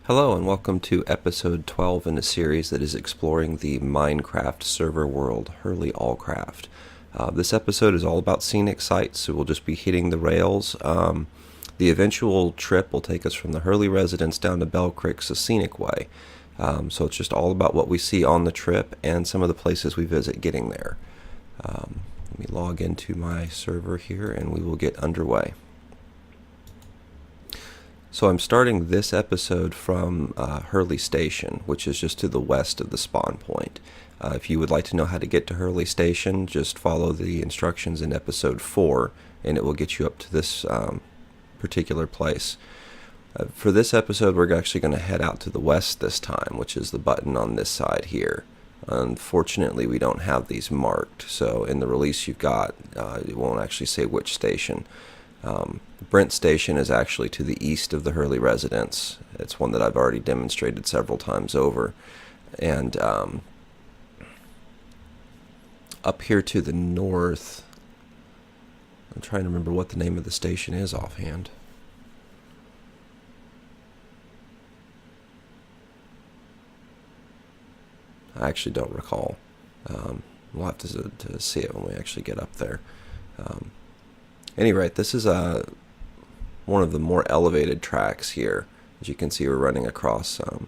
Hello and welcome to episode 12 in a series that is exploring the Minecraft server world, HurleyAllCraft. This episode is all about scenic sites, so we'll just be hitting the rails. The eventual trip will take us from the Hurley residence down to Bell Creek's Scenic way. So it's just all about what we see on the trip and some of the places we visit getting there. Let me log into my server here and we will get underway. So I'm starting this episode from Hurley Station, which is just to the west of the spawn point. If you would like to know how to get to Hurley Station, just follow the instructions in episode 4, and it will get you up to this particular place. For this episode, we're actually going to head out to the west this time, which is the button on this side here. Unfortunately, we don't have these marked, so in the release you've got, it won't actually say which station. Brent Station is actually to the east of the Hurley residence. It's one that I've already demonstrated several times over. And up here to the north, I'm trying to remember what the name of the station is offhand. I actually don't recall. We'll have to see it when we actually get up there. Any rate, this is one of the more elevated tracks here. As you can see, we're running across kind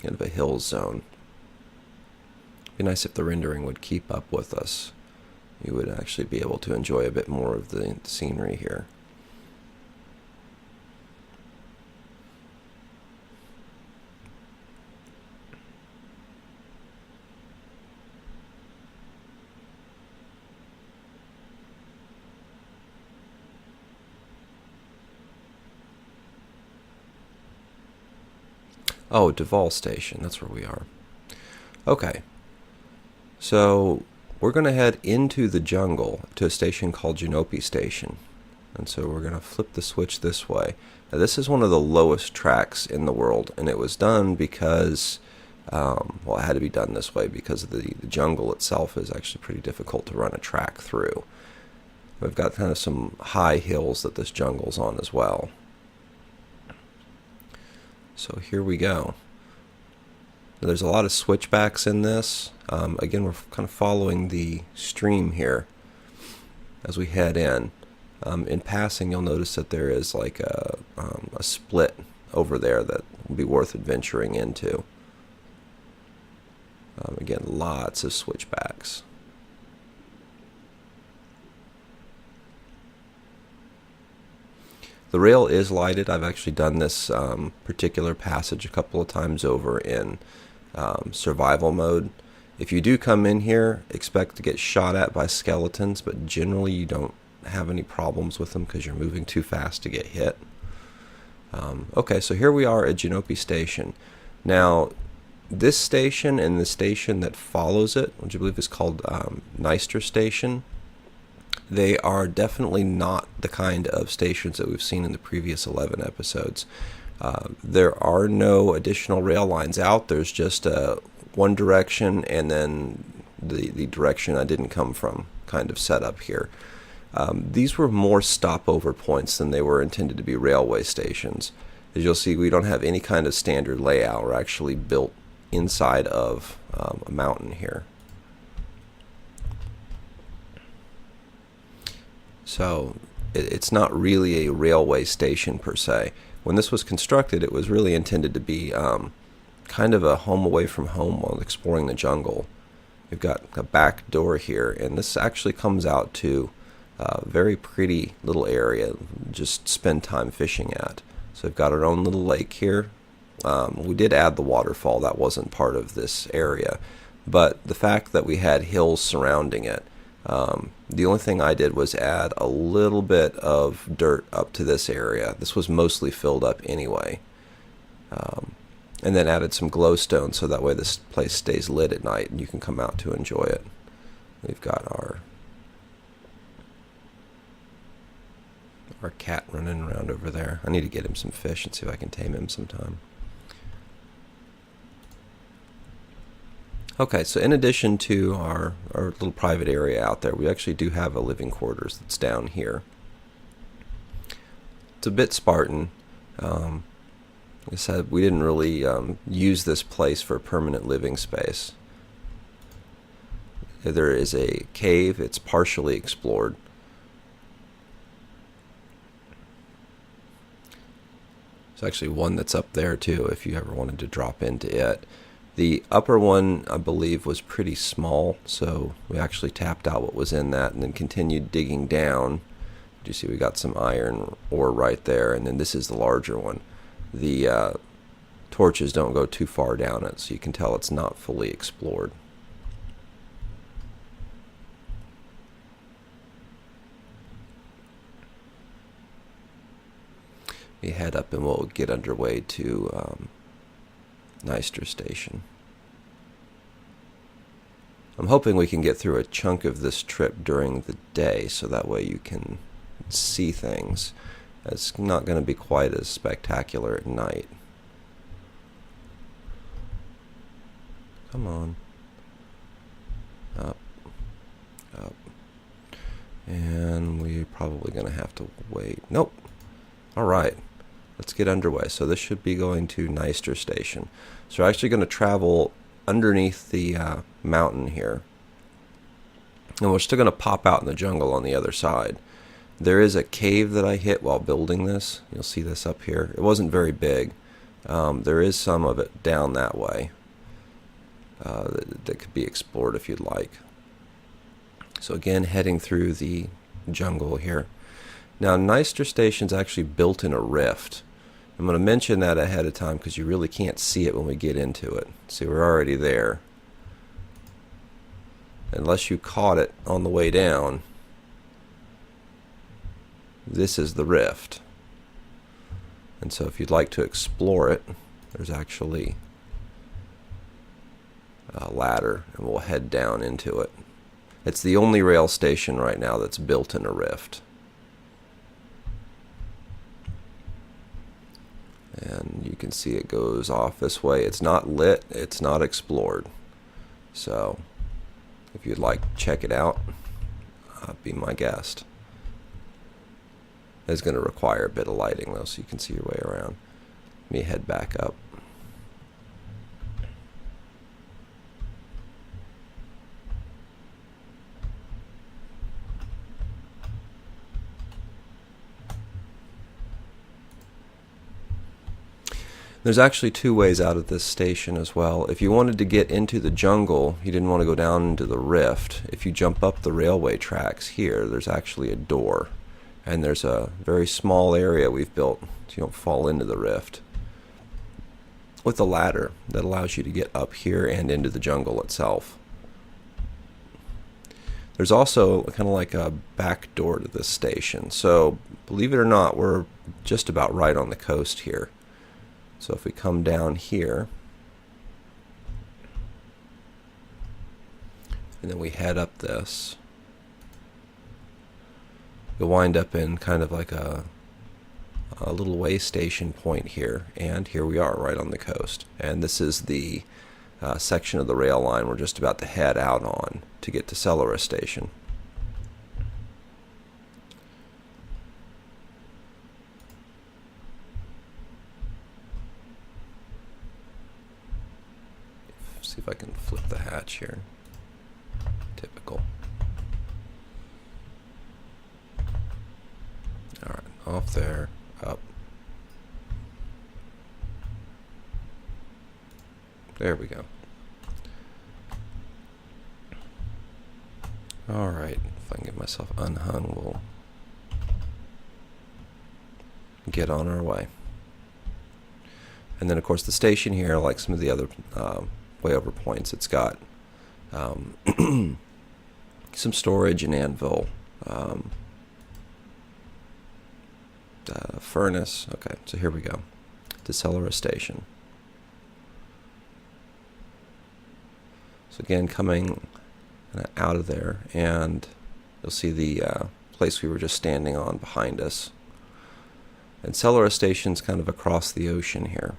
of a hill zone. It'd be nice if the rendering would keep up with us. You would actually be able to enjoy a bit more of the scenery here. Oh, Duval Station, that's where we are. Okay, so we're going to head into the jungle to a station called Genope Station. And so we're going to flip the switch this way. Now this is one of the lowest tracks in the world, and it was done because, well, it had to be done this way because the jungle itself is actually pretty difficult to run a track through. We've got kind of some high hills that this jungle's on as well. So here we go. There's a lot of switchbacks in this. Again, we're kind of following the stream here as we head in. In passing, you'll notice that there is like a split over there that will be worth adventuring into. Again, lots of switchbacks. The rail is lighted. I've actually done this particular passage a couple of times over in survival mode. If you do come in here, expect to get shot at by skeletons, but generally you don't have any problems with them because you're moving too fast to get hit. Okay, so here we are at Genope Station. Now, this station and the station that follows it, which I believe is called Neister Station, they are definitely not the kind of stations that we've seen in the previous 11 episodes. There are no additional rail lines out. There's just one direction and then the direction I didn't come from kind of set up here. These were more stopover points than they were intended to be railway stations. As you'll see, we don't have any kind of standard layout. We're actually built inside of a mountain here. So it's not really a railway station per se. When this was constructed, it was really intended to be kind of a home away from home while exploring the jungle. You've got a back door here, and this actually comes out to a very pretty little area just spend time fishing at. So we've got our own little lake here. We did add the waterfall. That wasn't part of this area. But the fact that we had hills surrounding it, the only thing I did was add a little bit of dirt up to this area. This was mostly filled up anyway. And then added some glowstone so that way this place stays lit at night and you can come out to enjoy it. We've got our cat running around over there. I need to get him some fish and see if I can tame him sometime. Okay, so in addition to our little private area out there, we actually do have a living quarters that's down here. It's a bit Spartan. Like I said, we didn't really use this place for permanent living space. There is a cave. It's partially explored. There's actually one that's up there too if you ever wanted to drop into it. The upper one, I believe, was pretty small, so we actually tapped out what was in that and then continued digging down. You see we got some iron ore right there, and then this is the larger one. The torches don't go too far down it, so you can tell it's not fully explored. We head up and we'll get underway to Neister Station. I'm hoping we can get through a chunk of this trip during the day so that way you can see things. It's not going to be quite as spectacular at night. Come on. Up. Up. And we're probably going to have to wait. Nope. Alright. Let's get underway. So this should be going to Neister Station. So we're actually going to travel underneath the mountain here. And we're still going to pop out in the jungle on the other side. There is a cave that I hit while building this. You'll see this up here. It wasn't very big. There is some of it down that way that could be explored if you'd like. So again, heading through the jungle here. Now, Neister Station's actually built in a rift. I'm going to mention that ahead of time because you really can't see it when we get into it. See, we're already there. Unless you caught it on the way down, this is the rift. And so if you'd like to explore it, there's actually a ladder, and we'll head down into it. It's the only rail station right now that's built in a rift. And you can see it goes off this way. It's not lit, it's not explored. So if you'd like to check it out, be my guest. It's going to require a bit of lighting though, so you can see your way around. Let me head back up. There's actually two ways out of this station as well. If you wanted to get into the jungle, you didn't want to go down into the rift, if you jump up the railway tracks here, there's actually a door. And there's a very small area we've built so you don't fall into the rift, with a ladder that allows you to get up here and into the jungle itself. There's also kind of like a back door to this station. So believe it or not, we're just about right on the coast here. So if we come down here, and then we head up this, you'll wind up in kind of like a little way station point here, and here we are right on the coast. And this is the section of the rail line we're just about to head out on to get to Scenic Station. See if I can flip the hatch here. Typical. Alright, off there, up. There we go. Alright, if I can get myself unhung, we'll get on our way. And then, of course, the station here, like some of the other way over points, it's got some storage and anvil, furnace. Okay, so here we go to Scenic Station. So again, coming out of there, and you'll see the place we were just standing on behind us. And Scenic Station's kind of across the ocean here.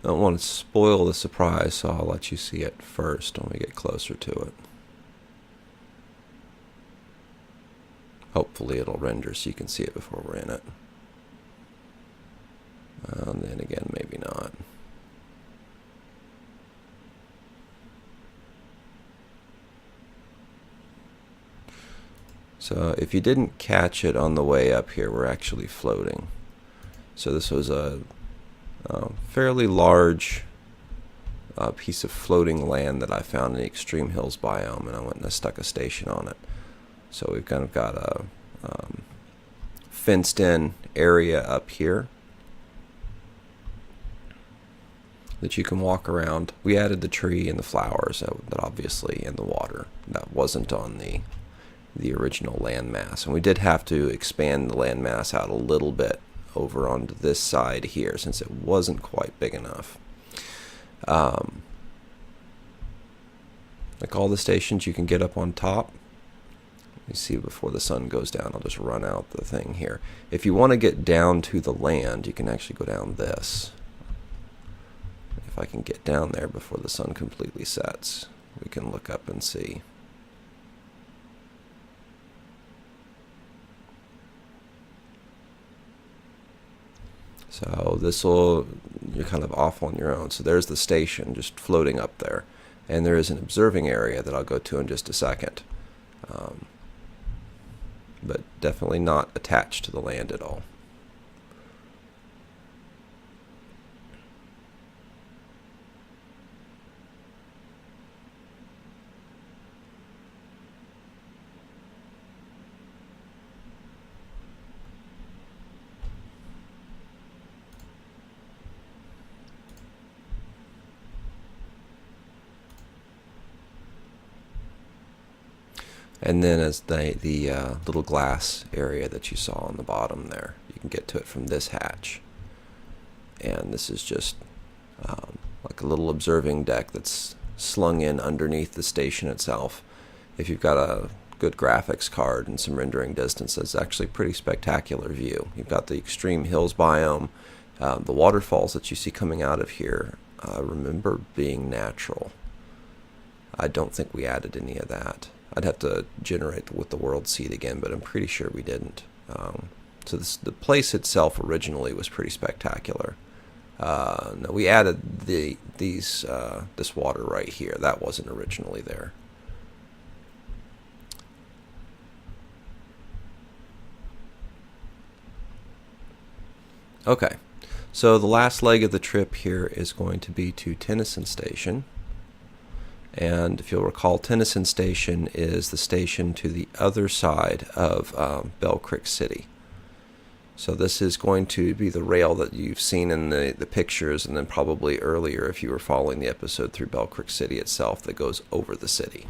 I don't want to spoil the surprise, so I'll let you see it first when we get closer to it. Hopefully it'll render so you can see it before we're in it. And then again, maybe not. So if you didn't catch it on the way up here, we're actually floating. So this was a fairly large piece of floating land that I found in the Extreme Hills biome, and I went and I stuck a station on it. So we've kind of got a fenced-in area up here that you can walk around. We added the tree and the flowers that obviously in the water. That wasn't on the original landmass, and we did have to expand the landmass out a little bit over onto this side here since it wasn't quite big enough. Like all the stations, you can get up on top. You see, before the sun goes down, I'll just run out the thing here. If you want to get down to the land, you can actually go down this. If I can get down there before the sun completely sets, we can look up and see. So you're kind of off on your own. So there's the station just floating up there. And there is an observing area that I'll go to in just a second. But definitely not attached to the land at all. And then as the little glass area that you saw on the bottom there, you can get to it from this hatch. And this is just like a little observing deck that's slung in underneath the station itself. If you've got a good graphics card and some rendering distance, it's actually a pretty spectacular view. You've got the Extreme Hills biome. The waterfalls that you see coming out of here, remember being natural. I don't think we added any of that. I'd have to generate with the world seed again, but I'm pretty sure we didn't. So the place itself originally was pretty spectacular. No, we added this water right here. That wasn't originally there. Okay, so the last leg of the trip here is going to be to Tennyson Station. And if you'll recall, Tennyson Station is the station to the other side of Bell Creek City. So this is going to be the rail that you've seen in the pictures, and then probably earlier if you were following the episode through Bell Creek City itself, that goes over the city.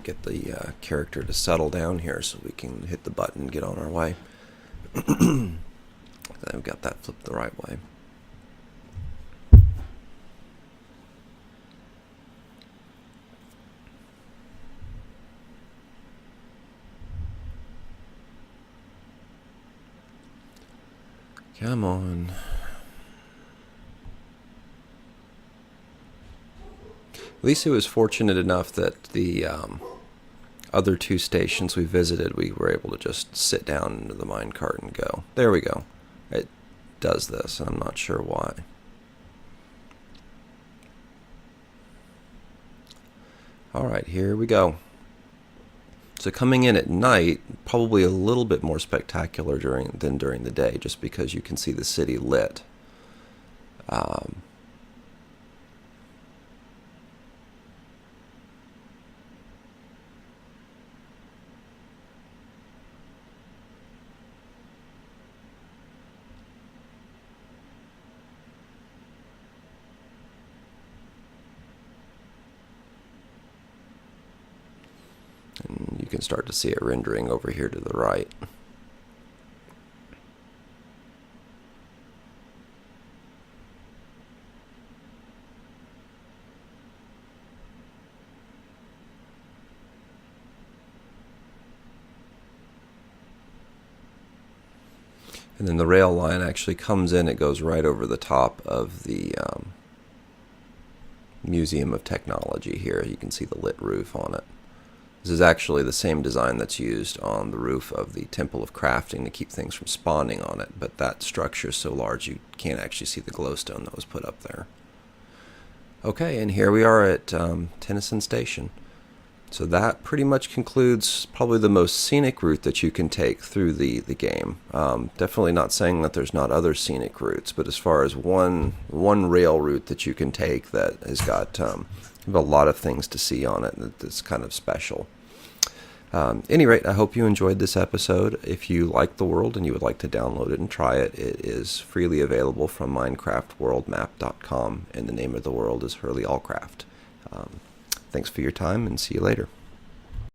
Get the character to settle down here so we can hit the button and get on our way. I've got that flipped the right way. Come on. At least it was fortunate enough that the other two stations we visited, we were able to just sit down into the minecart and go. There we go. It does this, and I'm not sure why. Alright, here we go. So coming in at night, probably a little bit more spectacular than during the day, just because you can see the city lit. And you can start to see it rendering over here to the right. And then the rail line actually comes in, it goes right over the top of the Museum of Technology here. You can see the lit roof on it. This is actually the same design that's used on the roof of the Temple of Crafting to keep things from spawning on it, but that structure is so large you can't actually see the glowstone that was put up there. Okay, and here we are at Tennyson Station. So that pretty much concludes probably the most scenic route that you can take through the game. Definitely not saying that there's not other scenic routes, but as far as one rail route that you can take that has got a lot of things to see on it that's kind of special. Any rate, I hope you enjoyed this episode. If you like the world and you would like to download it and try it, it is freely available from MinecraftWorldMap.com, and the name of the world is HurleyAllCraft. Thanks for your time, and see you later.